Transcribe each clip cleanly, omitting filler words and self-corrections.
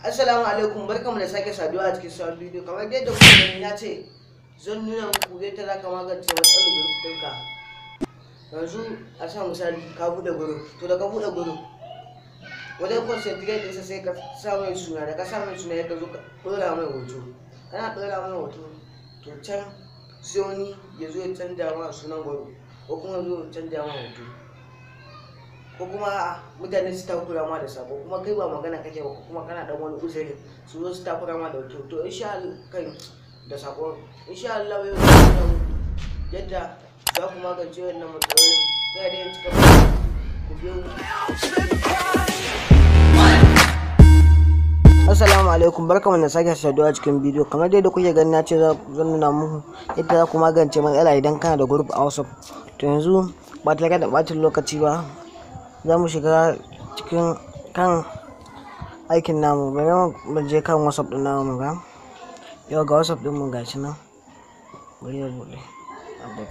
Assalamu alaikum, barkamu da sake saduwa a cikin sabon bidiyo. Kamar yadda kuka gani na ce zan nuna muku yadda za ka magance matsalar group ɗinka. Yanzu a sa misali ka buɗe group, to da ka buɗe group wajen concentrate ɗinsa sai ka sa mai suna, da ka sa mai suna ya ka zo ka ɗora mai hoto. Kana ɗora mai hoto to can sai wani ya zo ya canja ma sunan group ko kuma zo ya canja ma hoto. Ko kuma mutane su takura ma da sako, kuma kai ba magana kake ba, ko kuma kana dan wani uzuri su zo su takura ma da wato to insha Allah kai da sako insha Allah yau yadda za ku magance wannan matsalolin ga da cika ku biyo. Assalamu alaikum, barkamu da sake saduwa cikin bidiyo. Kamar dai da kuke gani na ce zan nuna muku yadda za ku magance matsala idan kana da group a WhatsApp. To yanzu ba tare da ɓacin lokaci ba za mu shiga cikin kan aikin namu. Bari mu je kan WhatsApp din namu ga yau ga WhatsApp din mu gashi nan, bari ya bude.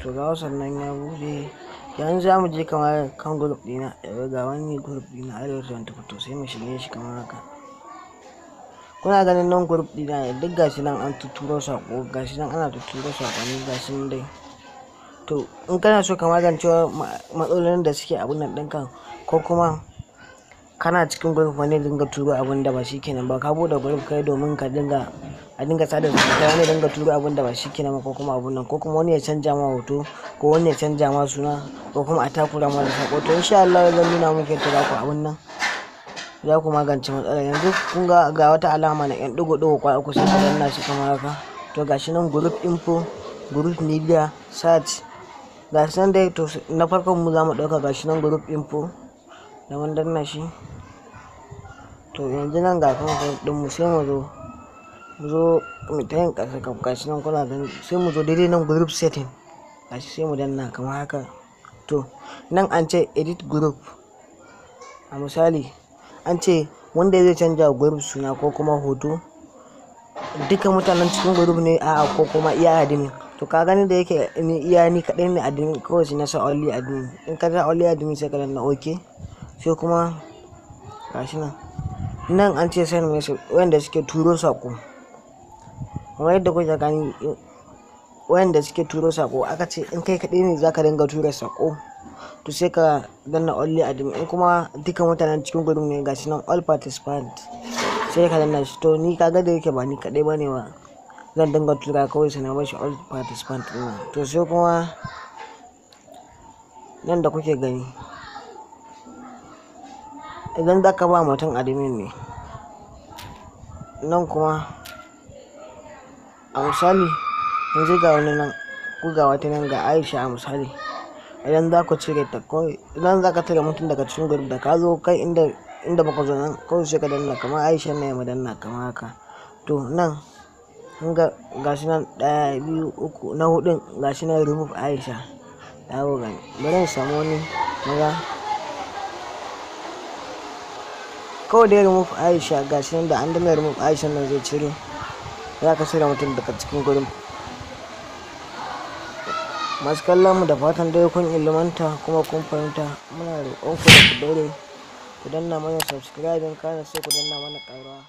To ga WhatsApp nan ya bude. Yanzu za mu je kamar kan group dina, ga wani group dina Arewa 24, to sai mu shige shi kamar haka. Kuna ganin nan group dina duk gashi nan an tuturo sako, gashi nan ana tuturo sakonni gashi nan dai. To in kana so ka magance matsalolin da suke abun nan ɗinka, ko kuma kana cikin group wani dinga turo abun da ba shi kenan ba, ka bude group kai domin ka dinga sada zumunta, wani dinga turo abun da ba shi kenan ba, ko kuma abun nan, ko kuma wani ya canja ma hoto, ko wani ya canja ma suna, ko kuma a takura ma da sako. To insha Allah zan nuna muku yadda za ku abun nan za ku magance matsalar. Yanzu kun ga wata alama na yan digo kwa uku, sai ka danna shi kamar haka. To gashi nan group info, group media, search, gashi nan dai. To na farkon mu za mu ɗauka gashi nan group info da mun danna shi. To yanzu nan ga kan din mu sai mu zo mu ta yin ƙasa gashi nan kuna gani, sai mu zo daidai nan group setting gashi sai mu danna kamar haka. To nan an ce edit group, a misali an ce wanda zai canja group suna ko kuma hoto duka mutanen cikin group ne a'a ko kuma iya admin. To ka gani da yake ni iya ni kadai ne admin, kawai sai na sa only admin. In ka sa only admin sai ka danna okay. Sai kuma gashi nan an ce send message, wanda suke turo sako, kamar yadda kuke gani wanda suke turo sako aka ce in kai kadai ne zaka dinga tura sako, to sai ka danna only admin. In kuma duka mutanen cikin group ne gashi nan all participants sai ka danna shi. To ni kaga da yake ba ni kadai bane ba, zan dinga tura kawai sai na bashi all participants din. To sai kuma nan da kuke gani idan za ka ba mutum admin ne, nan kuma a misali yanzu ga wani nan, ku ga wata nan ga Aisha a misali. Idan za ku cire ta kawai, idan za ka cire mutum daga cikin group da ka zo kai inda baka zo nan kawai sai ka danna kamar Aisha ne ya danna kamar haka. To nan gashi nan 1 2 3 na hudun gashi nan remove Aisha. Yawo gani bari in samu wani maza kawai da remove Aisha gashi nan, da an danna remove Aisha nan zai cire, za ka cire mutum daga cikin gurin. Masu kallon mu da fatan dai kun ilmanta kuma kun fahimta. Muna roƙon ku da ku daure ku danna mana subscribe, kana sai ku danna mana ƙara.